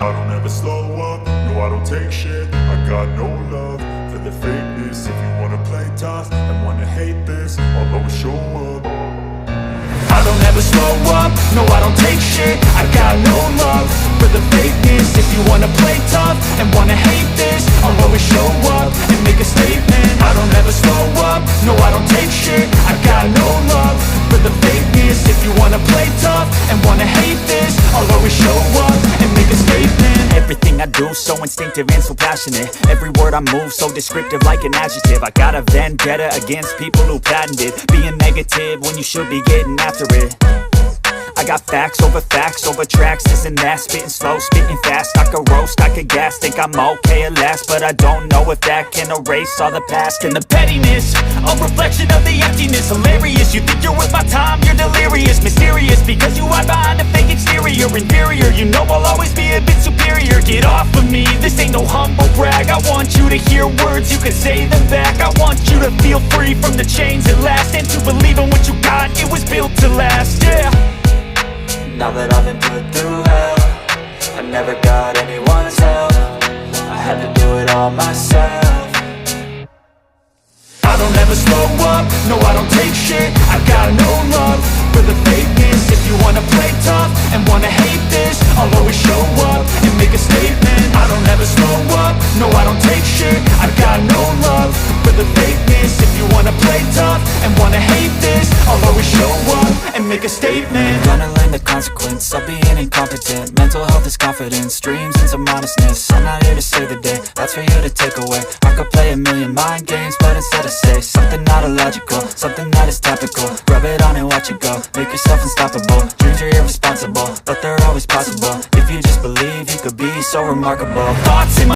I don't ever slow up, no I don't take shit. I got no love for the fakeness. If you wanna play tough and wanna hate this, I'll always show up. I don't ever slow up, no I don't take shit. I got no love for the fakeness. If you wanna play tough and wanna hate this, I'll always show up and make a statement. I don't ever slow up, no I don't take shit. I got no love for the fakeness. If you wanna play tough and wanna hate this, I'll always show up and make a statement. Everything I do so instinctive and so passionate. Every word I move so descriptive like an adjective. I got a vendetta against people who patented being negative when you should be getting after it. I got facts over tracks, this and that. Spitting slow, spitting fast, I could roast, I could gas. Think I'm okay at last, but I don't know if that can erase all the past. And the pettiness, a reflection of the emptiness. Hilarious, you think you're worth my time, you're delirious. Mysterious, because you hide behind a fake exterior. Inferior, you know I'll always be a bit superior. Get off of me, this ain't no humble brag. I want you to hear words, you can say them back. I want you to feel free from the chains at last, and to believe in what you got, it was built to last, yeah. Now that I've been put through hell, I never got anyone's help. I had to do it all myself. I don't ever slow up, no I don't take shit. I got no love for the fakeness. If you wanna play tough and wanna hate this, I'll always show up and make a statement. I don't ever slow up, no I don't take shit. I got no love for the fakeness. If you wanna play tough and wanna hate this, I'll always show up and make a statement. Gonna learn the consequence of being incompetent. Mental health is confidence, dreams and some honestness. I'm not here to save the day, that's for you to take away. I could play a million mind games, but instead I say something not illogical, something that is topical. Rub it on and watch it go, make yourself unstoppable. Dreams are irresponsible, but they're always possible. If you just believe, you could be so remarkable. Thoughts in my